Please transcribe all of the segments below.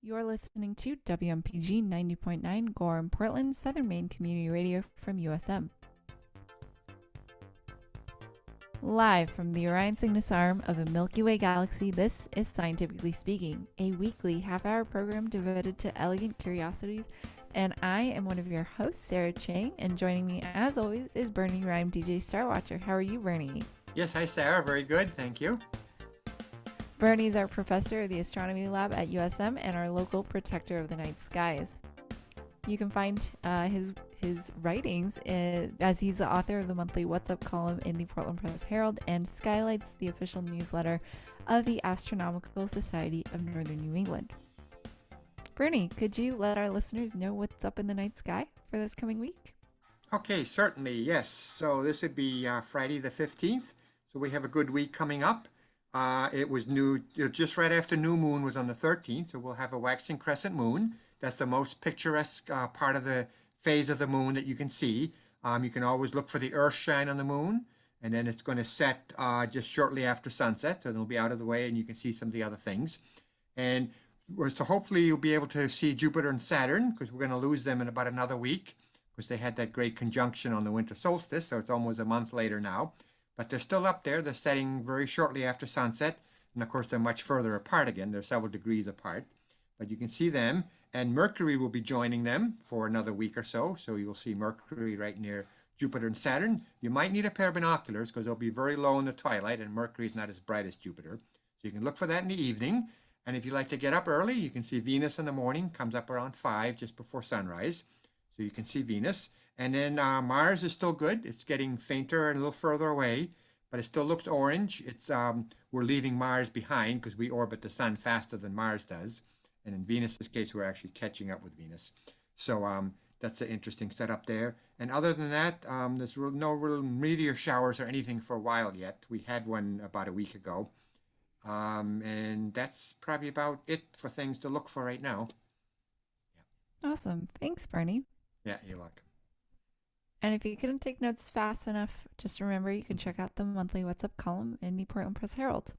You're listening to WMPG 90.9 Gorham, Portland, Southern Maine Community Radio from USM. Live from the Orion Cygnus arm of the Milky Way galaxy, this is Scientifically Speaking, a weekly half-hour program devoted to elegant curiosities, and I am one of your hosts, Sarah Chang, and joining me as always is Bernie Rhyme, DJ Starwatcher. How are you, Bernie? Yes, hi Sarah, very good, thank you. Bernie's our professor of the astronomy lab at USM and our local protector of the night skies. You can find his writings as he's the author of the monthly What's Up column in the Portland Press Herald and Skylights, the official newsletter of the Astronomical Society of Northern New England. Bernie, could you let our listeners know what's up in the night sky for this coming week? Okay, certainly, yes. So this would be Friday the 15th. So we have a good week coming up. It was just right after new moon was on the 13th. So we'll have a waxing crescent moon. That's the most picturesque part of the phase of the moon that you can see. You can always look for the earth shine on the moon, and then it's going to set just shortly after sunset. So it'll be out of the way and you can see some of the other things. And so hopefully you'll be able to see Jupiter and Saturn, because we're going to lose them in about another week, because they had that great conjunction on the winter solstice. So it's almost a month later now. But they're still up there. They're setting very shortly after sunset. And of course, they're much further apart again. They're several degrees apart. But you can see them. And Mercury will be joining them for another week or so. So you'll see Mercury right near Jupiter and Saturn. You might need a pair of binoculars because they'll be very low in the twilight. And Mercury is not as bright as Jupiter. So you can look for that in the evening. And if you like to get up early, you can see Venus in the morning. Comes up around 5 just before sunrise. So you can see Venus. And then Mars is still good. It's getting fainter and a little further away, but it still looks orange. We're leaving Mars behind because we orbit the sun faster than Mars does. And in Venus's case, we're actually catching up with Venus. So that's an interesting setup there. And other than that, there's no real meteor showers or anything for a while yet. We had one about a week ago. And that's probably about it for things to look for right now. Awesome. Thanks, Bernie. Yeah, you're welcome. And if you couldn't take notes fast enough, just remember you can check out the monthly What's Up column in the Portland Press Herald.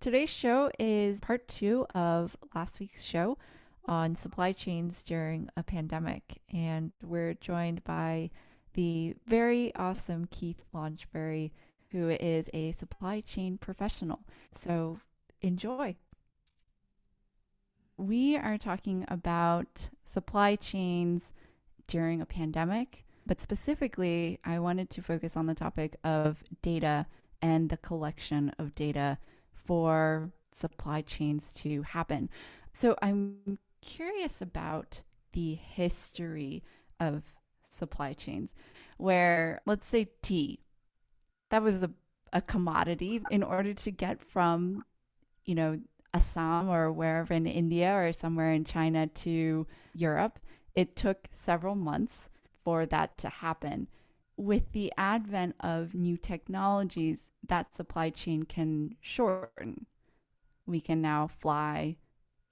Today's show is part 2 of last week's show on supply chains during a pandemic. And we're joined by the very awesome Keith Launchbury, who is a supply chain professional. So enjoy. We are talking about supply chains during a pandemic, but specifically, I wanted to focus on the topic of data and the collection of data for supply chains to happen. So I'm curious about the history of supply chains, where, let's say, tea, that was a commodity. In order to get from, Assam or wherever in India or somewhere in China to Europe, it took several months for that to happen. With the advent of new technologies, that supply chain can shorten. We can now fly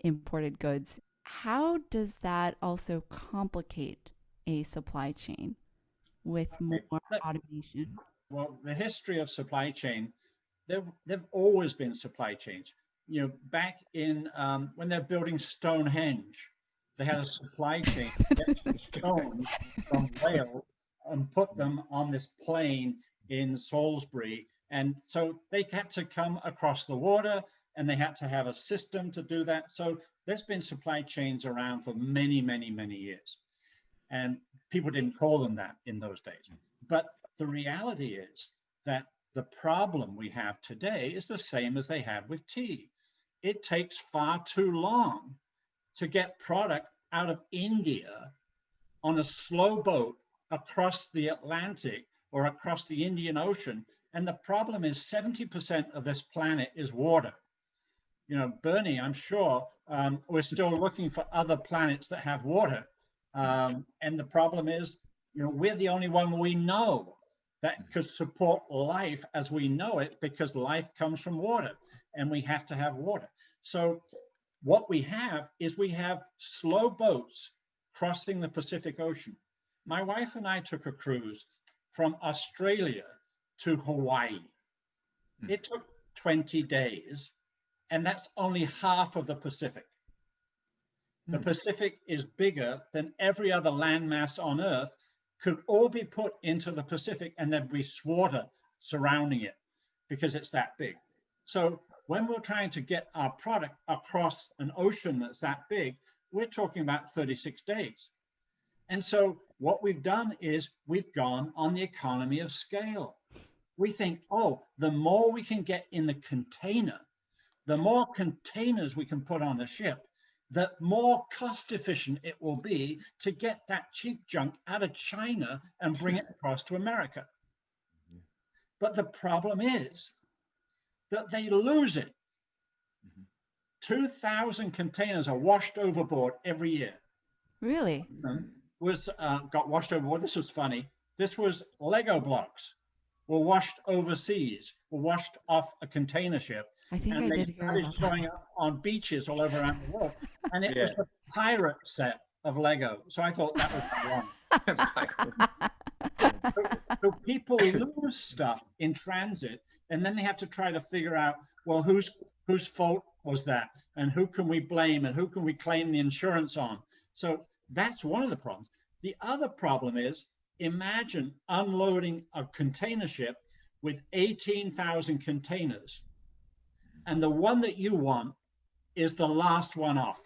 imported goods. How does that also complicate a supply chain with more automation? Well, the history of supply chain, there've always been supply chains. Back in when they're building Stonehenge, they had a supply chain to get stones from Wales and put them on this plain in Salisbury. And so they had to come across the water and they had to have a system to do that. So there's been supply chains around for many, many, many years. And people didn't call them that in those days. But the reality is that the problem we have today is the same as they had with tea. It takes far too long to get product out of India on a slow boat across the Atlantic or across the Indian Ocean. And the problem is 70% of this planet is water. Bernie, I'm sure we're still looking for other planets that have water. And the problem is, we're the only one we know that could support life as we know it, because life comes from water and we have to have water. So what we have is we have slow boats crossing the Pacific Ocean. My wife and I took a cruise from Australia to Hawaii. It took 20 days and that's only half of the Pacific. The Pacific is bigger than every other landmass on Earth, could all be put into the Pacific, and there'd be water surrounding it because it's that big. So when we're trying to get our product across an ocean that's that big, we're talking about 36 days. And so what we've done is we've gone on the economy of scale. We think, oh, the more we can get in the container, the more containers we can put on the ship, the more cost efficient it will be to get that cheap junk out of China and bring it across to America. But the problem is that they lose it. 2,000 containers are washed overboard every year. Really? Got washed overboard. This was funny. This was Lego blocks were washed overseas, were washed off a container ship. I think and I they did hear started about showing that. up on beaches all over around the world. And it Yeah. was a pirate set of Lego. So I thought that was wrong. So people lose stuff in transit, and then they have to try to figure out, well, whose fault was that, and who can we blame, and who can we claim the insurance on? So that's one of the problems. The other problem is, imagine unloading a container ship with 18,000 containers, and the one that you want is the last one off.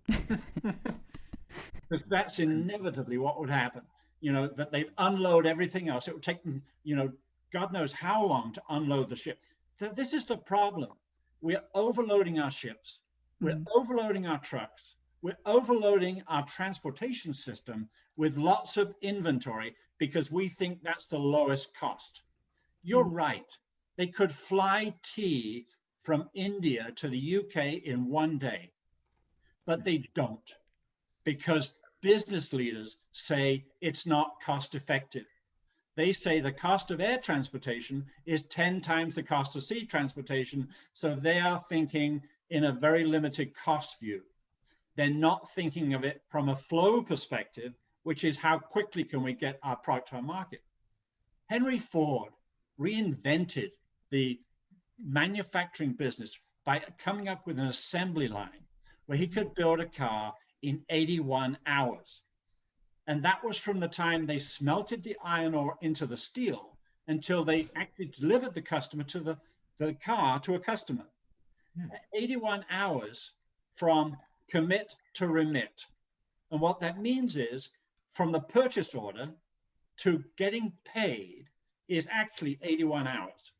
Because that's inevitably what would happen. You know, that they'd unload everything else. It would take them, you know, God knows how long to unload the ship. So this is the problem. We're overloading our ships. We're overloading our trucks. We're overloading our transportation system with lots of inventory because we think that's the lowest cost. You're right. They could fly tea from India to the UK in one day, but they don't, because business leaders say it's not cost effective. They say the cost of air transportation is 10 times the cost of sea transportation. So they are thinking in a very limited cost view. They're not thinking of it from a flow perspective, which is how quickly can we get our product to our market. Henry Ford reinvented the manufacturing business by coming up with an assembly line where he could build a car in 81 hours. And that was from the time they smelted the iron ore into the steel until they actually delivered the customer to the car to a customer. 81 hours from commit to remit. And what that means is from the purchase order to getting paid is actually 81 hours.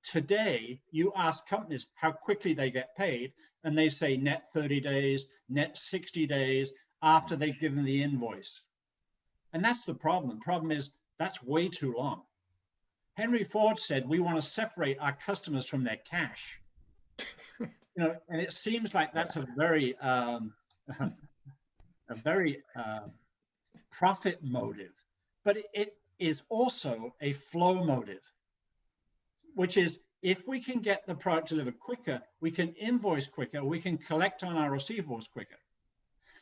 Today, you ask companies how quickly they get paid, and they say net 30 days, net 60 days after they've given the invoice. And that's the problem. The problem is that's way too long. Henry Ford said, we want to separate our customers from their cash. You know, and it seems like that's a very profit motive, but it is also a flow motive, which is if we can get the product delivered quicker, we can invoice quicker, we can collect on our receivables quicker.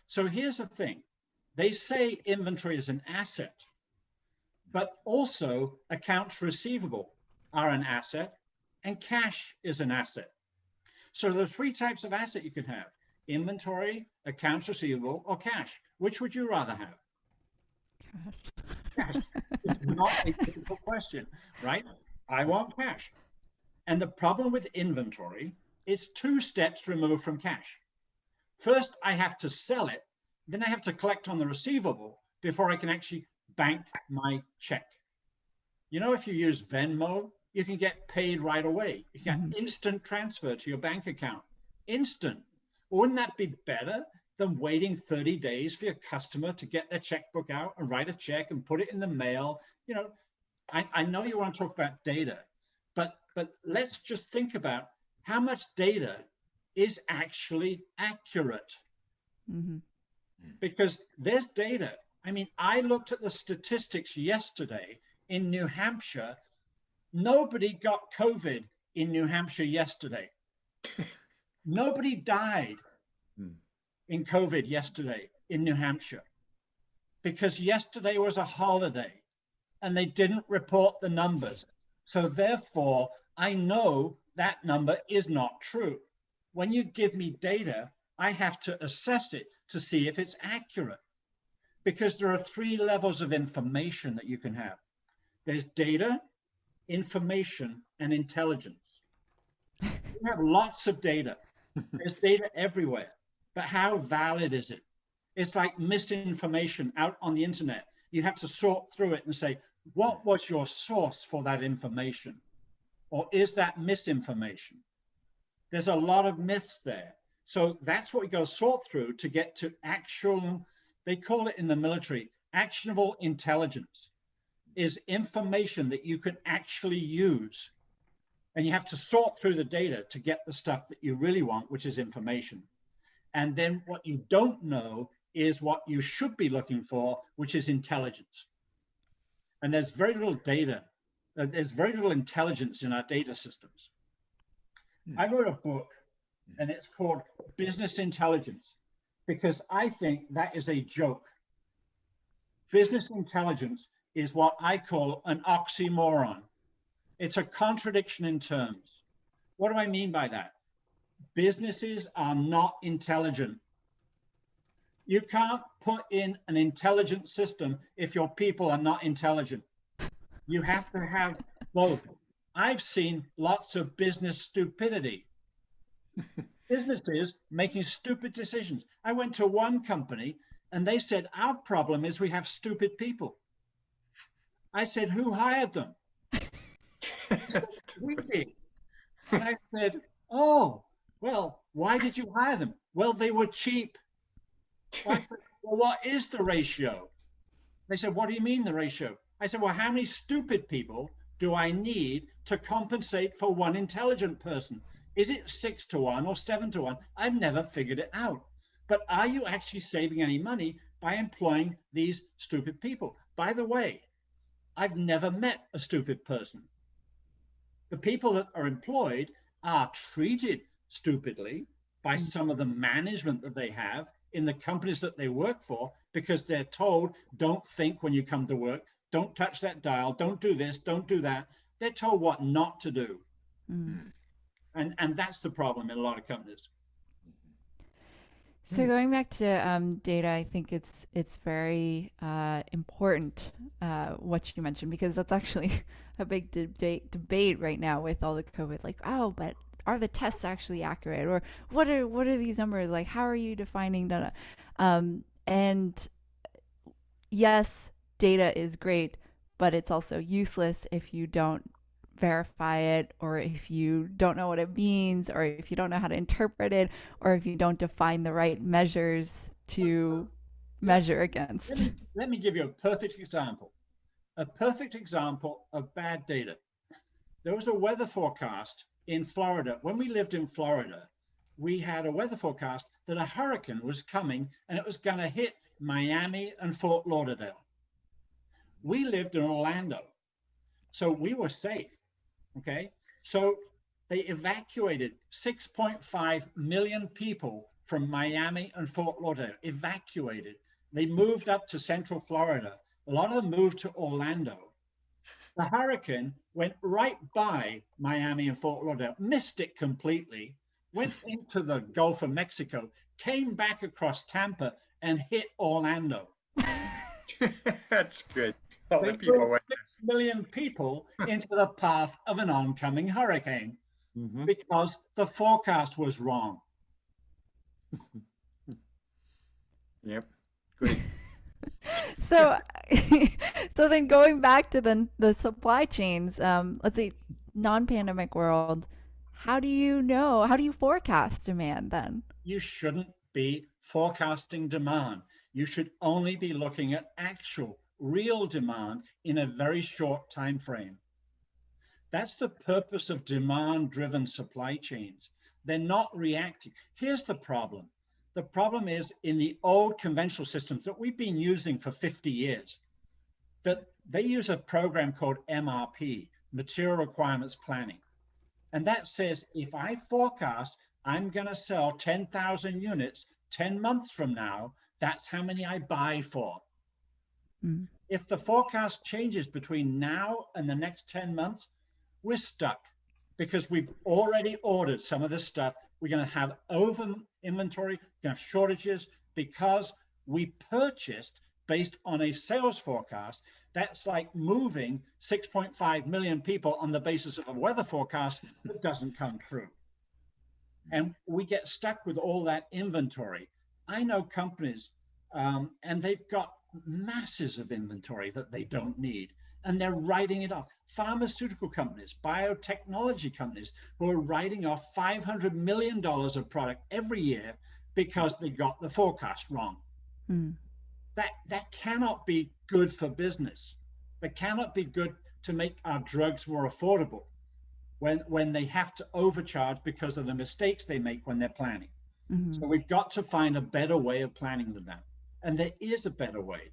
So here's the thing. They say inventory is an asset, but also accounts receivable are an asset and cash is an asset. So there are three types of asset you can have: inventory, accounts receivable, or cash. Which would you rather have? Cash. It's not a difficult question, right? I want cash. And the problem with inventory is 2 steps removed from cash. First, I have to sell it. Then I have to collect on the receivable before I can actually bank my check. You know, if you use Venmo, you can get paid right away. You can get instant transfer to your bank account. Instant. Wouldn't that be better than waiting 30 days for your customer to get their checkbook out and write a check and put it in the mail? You know, I know you want to talk about data, but let's just think about how much data is actually accurate. Because there's data. I mean, I looked at the statistics yesterday in New Hampshire. Nobody got COVID in New Hampshire yesterday. Nobody died in COVID yesterday in New Hampshire because yesterday was a holiday and they didn't report the numbers. So therefore, I know that number is not true. When you give me data, I have to assess it to see if it's accurate, because there are three levels of information that you can have. There's data, information, and intelligence. We have lots of data. There's data everywhere, but how valid is it? It's like misinformation out on the internet. You have to sort through it and say, what was your source for that information? Or is that misinformation? There's a lot of myths there. So that's what we got to sort through to get to actual, they call it in the military, actionable intelligence, is information that you can actually use. And you have to sort through the data to get the stuff that you really want, which is information. And then what you don't know is what you should be looking for, which is intelligence. And there's very little data. There's very little intelligence in our data systems. I wrote a book, and it's called Business Intelligence, because I think that is a joke. Business intelligence is what I call an oxymoron. It's a contradiction in terms. What do I mean by that? Businesses are not intelligent. You can't put in an intelligent system if your people are not intelligent. You have to have both. I've seen lots of business stupidity. Businesses making stupid decisions. I went to one company and they said, our problem is we have stupid people. I said, who hired them? We did. And I said, oh, well, why did you hire them? Well, they were cheap. I said, well, what is the ratio? They said, what do you mean the ratio? I said, well, how many stupid people do I need to compensate for one intelligent person? Is it 6-1 or 7-1? I've never figured it out. But are you actually saving any money by employing these stupid people? By the way, I've never met a stupid person. The people that are employed are treated stupidly by some of the management that they have in the companies that they work for, because they're told, don't think when you come to work, don't touch that dial, don't do this, don't do that. They're told what not to do. And that's the problem in a lot of companies. So going back to data, I think it's very important what you mentioned, because that's actually a big debate right now with all the COVID. Like, oh, but are the tests actually accurate, or what are these numbers like? How are you defining data? And yes, data is great, but it's also useless if you don't verify it, or if you don't know what it means, or if you don't know how to interpret it, or if you don't define the right measures to measure against. Let me give you a perfect example. A perfect example of bad data. There was a weather forecast in Florida. When we lived in Florida, we had a weather forecast that a hurricane was coming and it was going to hit Miami and Fort Lauderdale. We lived in Orlando, so we were safe. Okay, so they evacuated 6.5 million people from Miami and Fort Lauderdale, evacuated. They moved up to Central Florida. A lot of them moved to Orlando. The hurricane went right by Miami and Fort Lauderdale, missed it completely, went into the Gulf of Mexico, came back across Tampa and hit Orlando. That's good. All They the people brought went 6 million people into the path of an oncoming hurricane because the forecast was wrong. Yep. Good. So, so then going back to the supply chains, let's say non-pandemic world, how do you forecast demand then? You shouldn't be forecasting demand. You should only be looking at actual, real demand in a very short time frame. That's the purpose of demand-driven supply chains. They're not reacting. Here's the problem. The problem is in the old conventional systems that we've been using for 50 years, that they use a program called MRP, Material Requirements Planning. And that says, if I forecast I'm going to sell 10,000 units 10 months from now, that's how many I buy for. If the forecast changes between now and the next 10 months, we're stuck. because we've already ordered some of this stuff. We're going to have over inventory, we're going to have shortages because we purchased based on a sales forecast. That's like moving 6.5 million people on the basis of a weather forecast that doesn't come true. And we get stuck with all that inventory. I know companies, and they've got masses of inventory that they don't need, and they're writing it off. Pharmaceutical companies, biotechnology companies who are writing off $500 million of product every year because they got the forecast wrong. Mm. That cannot be good for business. That cannot be good to make our drugs more affordable when they have to overcharge because of the mistakes they make when they're planning. Mm-hmm. So we've got to find a better way of planning than that. And there is a better way.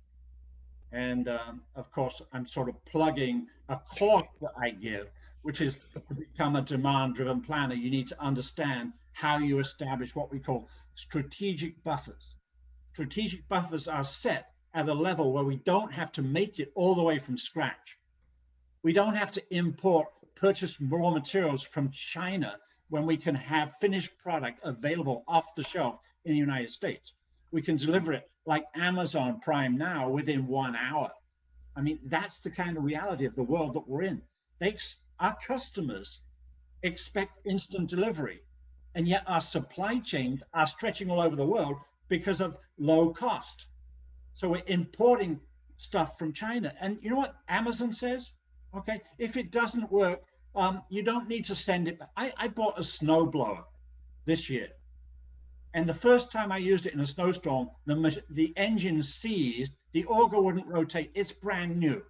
And of course, I'm sort of plugging a course that I give, which is to become a demand-driven planner. You need to understand how you establish what we call strategic buffers. Strategic buffers are set at a level where we don't have to make it all the way from scratch. We don't have to purchase raw materials from China when we can have finished product available off the shelf in the United States. We can deliver it like Amazon Prime Now within 1 hour. I mean, that's the kind of reality of the world that we're in. Our customers expect instant delivery, and yet our supply chains are stretching all over the world because of low cost. So we're importing stuff from China. And you know what Amazon says? Okay, if it doesn't work, you don't need to send it back. I bought a snowblower this year. And the first time I used it in a snowstorm, the engine seized, the auger wouldn't rotate. It's brand new.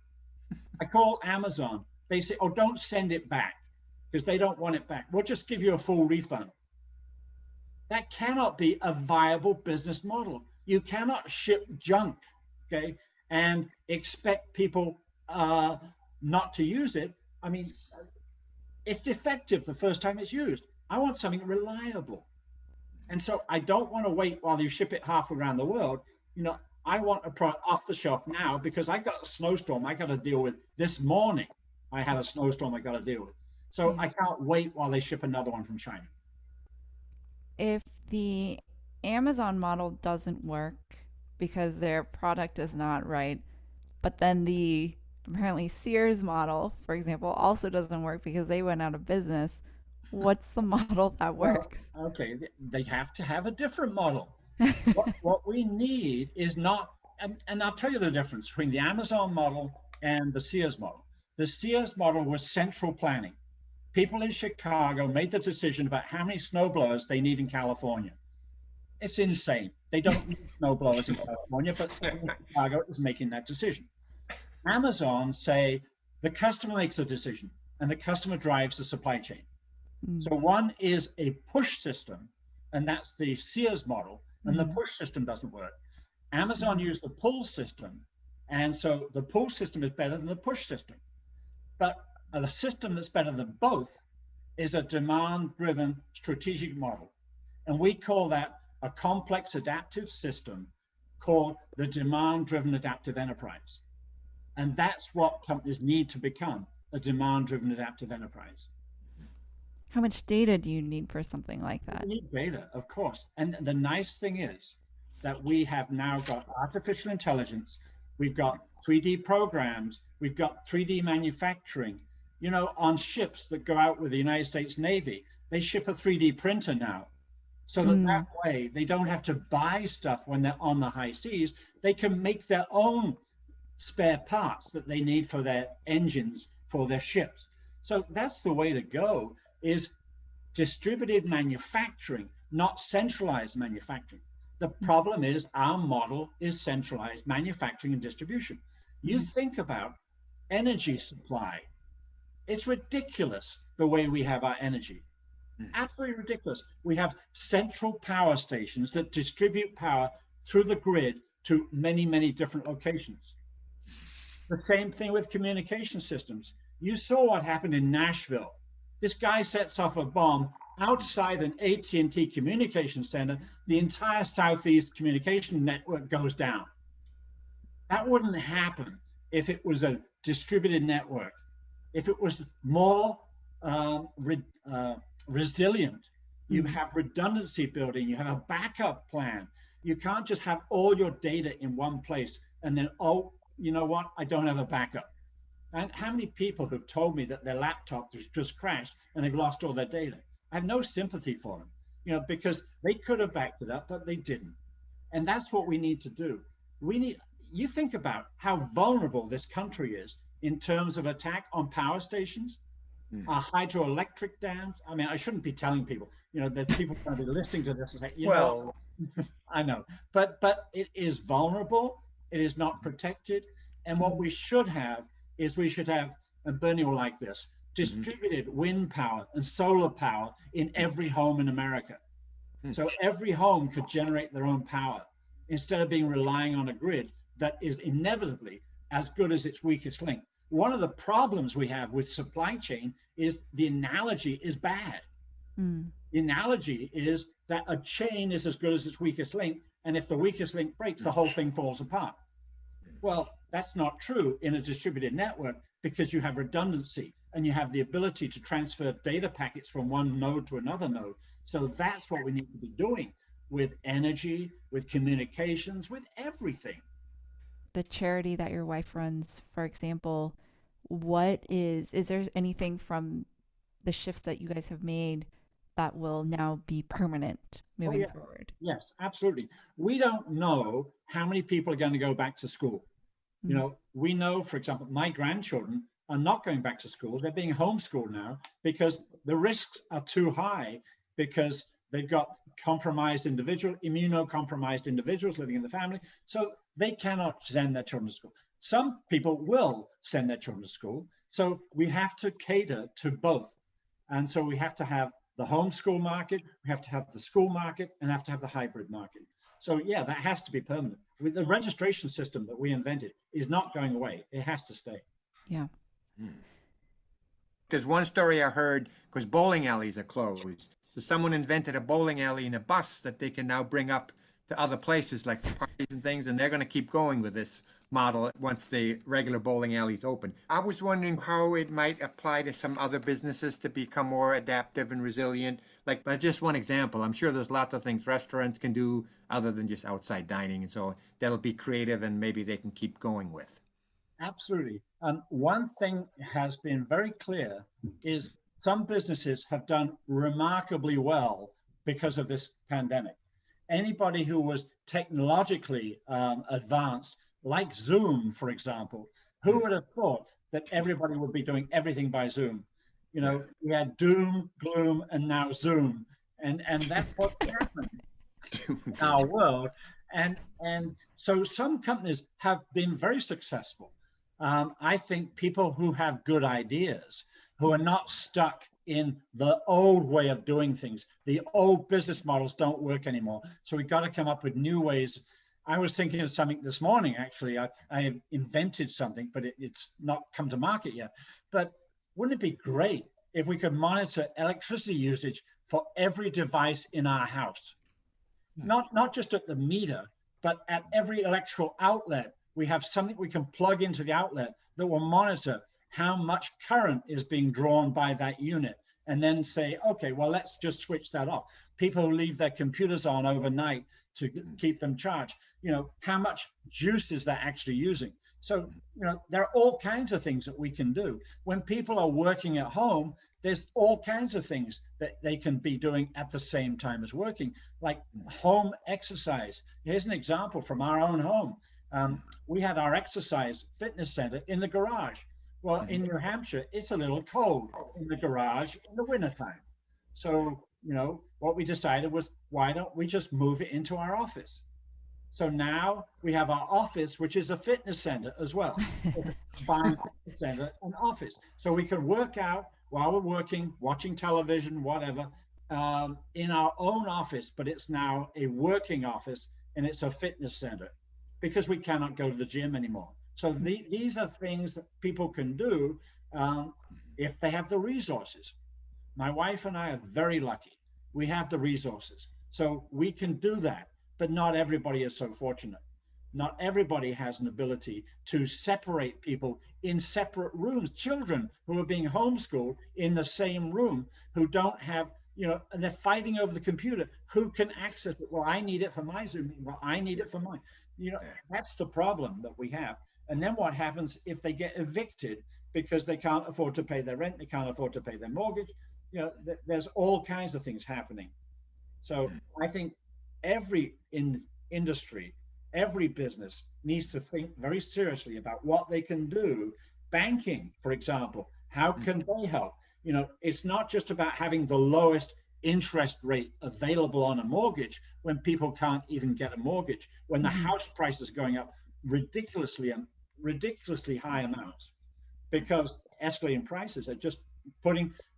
I call Amazon. They say, oh, don't send it back because they don't want it back. We'll just give you a full refund. That cannot be a viable business model. You cannot ship junk, okay, and expect people not to use it. I mean, it's defective the first time it's used. I want something reliable. And so I don't want to wait while you ship it halfway around the world. You know, I want a product off the shelf now because I got a snowstorm I got to deal with this morning. I had a snowstorm I got to deal with. So I can't wait while they ship another one from China. If the Amazon model doesn't work because their product is not right, but then the apparently Sears model, for example, also doesn't work because they went out of business, what's the model that works? Well, okay, they have to have a different model. What we need is not, and I'll tell you the difference between the Amazon model and the Sears model. The Sears model was central planning. People in Chicago made the decision about how many snowblowers they need in California. It's insane. They don't need snowblowers in California, but Chicago is making that decision. Amazon say the customer makes the decision and the customer drives the supply chain. So one is a push system, and that's the Sears model, and the push system doesn't work. Amazon used the pull system, and so the pull system is better than the push system. But a system that's better than both is a demand-driven strategic model. And we call that a complex adaptive system called the demand-driven adaptive enterprise. And that's what companies need to become, a demand-driven adaptive enterprise. How much data do you need for something like that? We need data, of course. And the nice thing is that we have now got artificial intelligence, we've got 3D programs, we've got 3D manufacturing. You know, on ships that go out with the United States Navy, they ship a 3D printer now. So that way they don't have to buy stuff when they're on the high seas. They can make their own spare parts that they need for their engines, for their ships. So that's the way to go, is distributed manufacturing, not centralized manufacturing. The problem is our model is centralized manufacturing and distribution. You think about energy supply. It's ridiculous the way we have our energy. Absolutely ridiculous. We have central power stations that distribute power through the grid to many, many different locations. The same thing with communication systems. You saw what happened in Nashville. This guy sets off a bomb outside an AT&T communication center. The entire Southeast communication network goes down. That wouldn't happen if it was a distributed network. If it was more re, resilient. You Mm. have redundancy building. You have a backup plan. You can't just have all your data in one place and then, oh, you know what? I don't have a backup. And how many people have told me that their laptop just crashed and they've lost all their data? I have no sympathy for them, because they could have backed it up, but they didn't. And that's what we need to do. You think about how vulnerable this country is in terms of attack on power stations, hydroelectric dams. I mean, I shouldn't be telling people, that people are going to be listening to this and say, Well, I know, but it is vulnerable. It is not protected. And what Mm. we should have is we should have, and Bernie will like this, mhm, distributed wind power and solar power in every home in America. mm, So every home could generate their own power instead of being relying on a grid that is inevitably as good as its weakest link. One of the problems we have with supply chain is the analogy is bad. Mm. The analogy is that a chain is as good as its weakest link, and if the weakest link breaks, the mm. whole thing falls apart. Well, that's not true in a distributed network because you have redundancy and you have the ability to transfer data packets from one node to another node. So that's what we need to be doing with energy, with communications, with everything. The charity that your wife runs, for example, is there anything from the shifts that you guys have made that will now be permanent Oh, moving yeah. forward? Yes, absolutely. We don't know how many people are going to go back to school. Mm. We know, for example, my grandchildren are not going back to school. They're being homeschooled now because the risks are too high because they've got immunocompromised individuals living in the family. So they cannot send their children to school. Some people will send their children to school. So we have to cater to both. And so we have to have the homeschool market, we have to have the school market, and have to have the hybrid market. So yeah, that has to be permanent. With the registration system that we invented is not going away. It has to stay. Yeah. There's one story I heard because bowling alleys are closed. So someone invented a bowling alley in a bus that they can now bring up to other places like for parties and things, and they're going to keep going with this model once the regular bowling alleys open. I was wondering how it might apply to some other businesses to become more adaptive and resilient. Like, but just one example, I'm sure there's lots of things restaurants can do other than just outside dining and so on. That'll be creative and maybe they can keep going with. Absolutely. One thing has been very clear is some businesses have done remarkably well because of this pandemic. Anybody who was technologically advanced, like Zoom, for example, who would have thought that everybody would be doing everything by Zoom? Right. We had doom, gloom, and now Zoom, and that's what's happened in our world. And so some companies have been very successful. I think people who have good ideas, who are not stuck in the old way of doing things, the old business models don't work anymore. So we've got to come up with new ways. I was thinking of something this morning, actually. I have invented something, but it's not come to market yet. But wouldn't it be great if we could monitor electricity usage for every device in our house? Not just at the meter, but at every electrical outlet, we have something we can plug into the outlet that will monitor how much current is being drawn by that unit and then say, okay, well, let's just switch that off. People who leave their computers on overnight to keep them charged, how much juice is that actually using? So, there are all kinds of things that we can do. When people are working at home, there's all kinds of things that they can be doing at the same time as working, like home exercise. Here's an example from our own home. We had our exercise fitness center in the garage. Well, in New Hampshire, it's a little cold in the garage in the wintertime. So, what we decided was, why don't we just move it into our office? So now we have our office, which is a fitness center as well. It's a combined fitness center and office. So we can work out while we're working, watching television, whatever, in our own office, but it's now a working office and it's a fitness center because we cannot go to the gym anymore. So these are things that people can do if they have the resources. My wife and I are very lucky. We have the resources. So we can do that, but not everybody is so fortunate. Not everybody has an ability to separate people in separate rooms. Children who are being homeschooled in the same room, who don't have, and they're fighting over the computer. Who can access it? Well, I need it for my Zoom meeting. Well, I need it for mine. That's the problem that we have. And then what happens if they get evicted because they can't afford to pay their rent, they can't afford to pay their mortgage? There's all kinds of things happening. So I think every industry, every business needs to think very seriously about what they can do. Banking, for example, how can they help? It's not just about having the lowest interest rate available on a mortgage when people can't even get a mortgage, when the house price is going up ridiculously high amounts, because escalating prices are just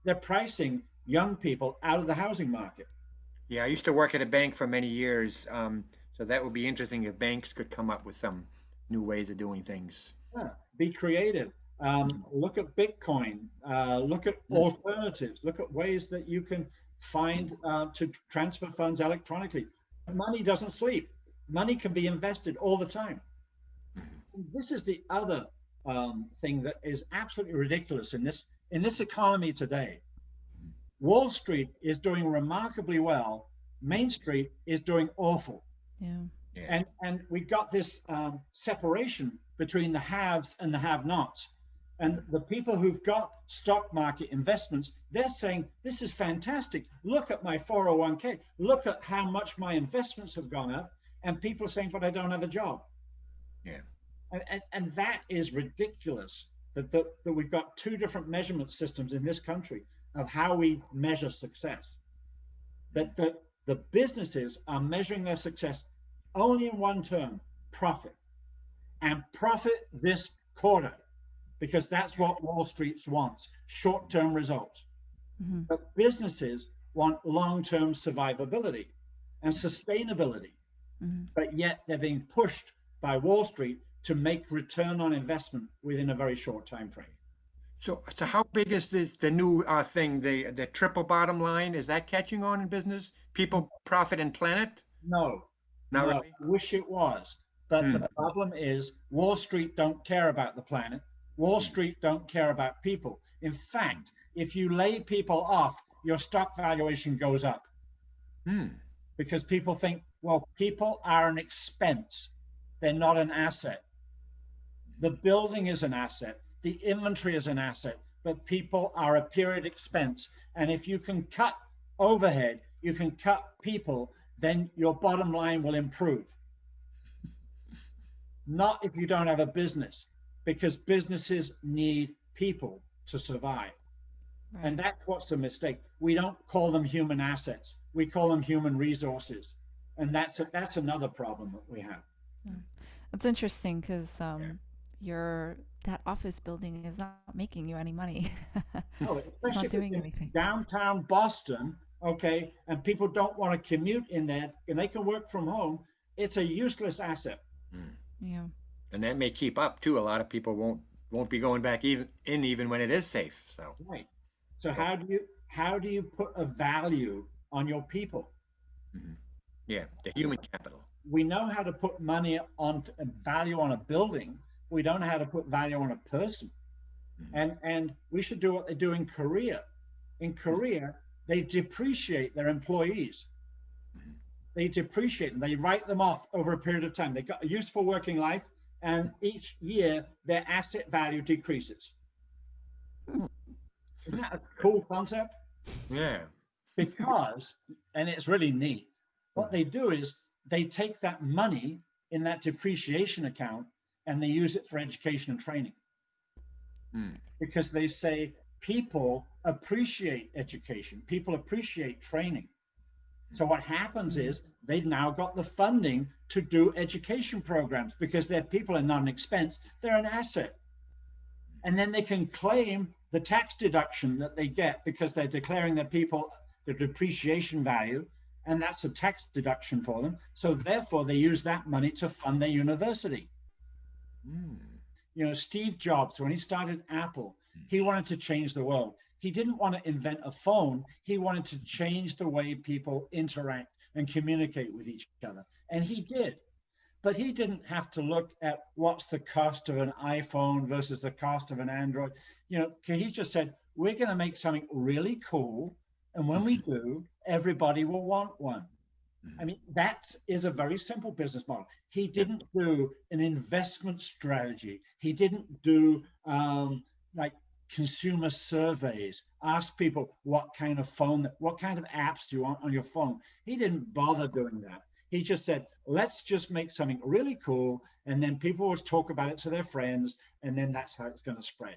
they're pricing young people out of the housing market. Yeah, I used to work at a bank for many years, so that would be interesting if banks could come up with some new ways of doing things. Yeah, be creative. Look at Bitcoin. Look at alternatives. Look at ways that you can find to transfer funds electronically. Money doesn't sleep. Money can be invested all the time. This is the other thing that is absolutely ridiculous in this economy today. Wall Street is doing remarkably well. Main Street is doing awful. Yeah. And we got this separation between the haves and the have-nots. And the people who've got stock market investments, they're saying, this is fantastic. Look at my 401k. Look at how much my investments have gone up. And people are saying, but I don't have a job. Yeah. And that is ridiculous that we've got two different measurement systems in this country of how we measure success. That the businesses are measuring their success only in one term: profit. And profit this quarter, because that's what Wall Street wants, short-term results. But businesses want long-term survivability and sustainability. But yet they're being pushed by Wall Street to make return on investment within a very short time frame. So how big is the new thing, the triple bottom line? Is that catching on in business? People, profit, and planet? No, Not no, really. I wish it was. But the problem is Wall Street don't care about the planet. Wall Street don't care about people. In fact, if you lay people off, your stock valuation goes up. Because people think, well, people are an expense. They're not an asset. The building is an asset. The inventory is an asset, but people are a period expense. And if you can cut overhead, you can cut people, then your bottom line will improve. Not if you don't have a business, because businesses need people to survive. Right. And that's what's the mistake. We don't call them human assets. We call them human resources. And that's another problem that we have. That's interesting because that office building is not making you any money. No, especially not doing anything. Downtown Boston, okay, and people don't want to commute in there, and they can work from home. It's a useless asset. Yeah. And that may keep up too. A lot of people won't be going back even when it is safe. So right. So how do you put a value on your people? Yeah, the human capital. We know how to put money on value on a building. We don't know how to put value on a person. And we should do what they do in Korea. In Korea, they depreciate their employees. They depreciate them. They write them off over a period of time. They've got a useful working life, and each year their asset value decreases. Isn't that a cool concept? Yeah. Because, and it's really neat, what they do is they take that money in that depreciation account and they use it for education and training. Because they say people appreciate education, people appreciate training. So what happens is they've now got the funding to do education programs because their people are not an expense, they're an asset. And then they can claim the tax deduction that they get because they're declaring their people the depreciation value, and that's a tax deduction for them. So therefore they use that money to fund their university. You know, Steve Jobs, when he started Apple, he wanted to change the world. He didn't want to invent a phone. He wanted to change the way people interact and communicate with each other. And he did. But he didn't have to look at what's the cost of an iPhone versus the cost of an Android. He just said, we're going to make something really cool. And when we do, everybody will want one. I mean, that is a very simple business model. He didn't do an investment strategy. He didn't do like consumer surveys, ask people what kind of apps do you want on your phone. He didn't bother doing that. He just said, let's just make something really cool, and then people will talk about it to their friends, and then that's how it's going to spread.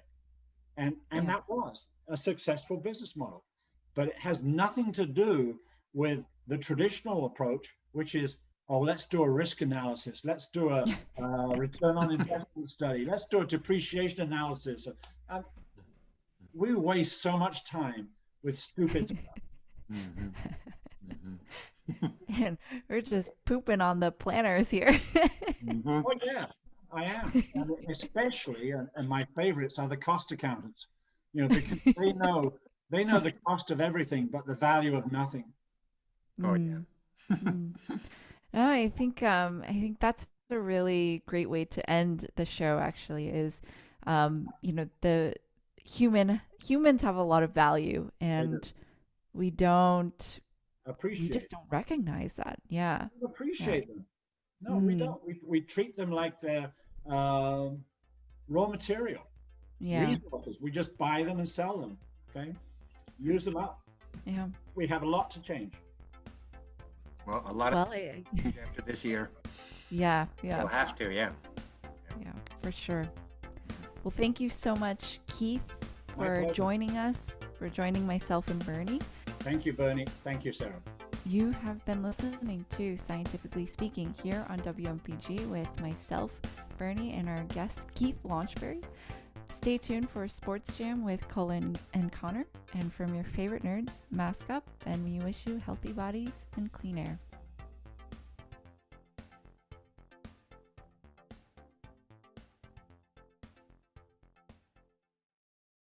And that was a successful business model. But it has nothing to do with the traditional approach, which is, oh, let's do a risk analysis. Let's do a return on investment study. Let's do a depreciation analysis. We waste so much time with stupid stuff. Mhm. Mhm. And we're just pooping on the planners here. Mhm. Oh, yeah, I am. And especially, and my favorites are the cost accountants, because they know the cost of everything, but the value of nothing. Oh, yeah. Mm. No, I think that's a really great way to end the show actually is the humans have a lot of value and we don't we Appreciate. just don't recognize that. Yeah. Yeah. Appreciate them. No, we Mm. don't. We treat them like they're raw material, Yeah. resources. We just buy them and sell them. Okay, use them up. Yeah. We have a lot to change. Well, a lot of Well, things after this year. yeah, We'll yeah, have to, yeah. yeah, for sure. Well, thank you so much, Keith, My for pleasure. joining us, for joining myself and Bernie. Thank you, Bernie. Thank you, Sarah. You have been listening to Scientifically Speaking here on WMPG with myself, Bernie, and our guest, Keith Launchbury. Stay tuned for Sports Jam with Colin and Connor. And from your favorite nerds, mask up, and we wish you healthy bodies and clean air.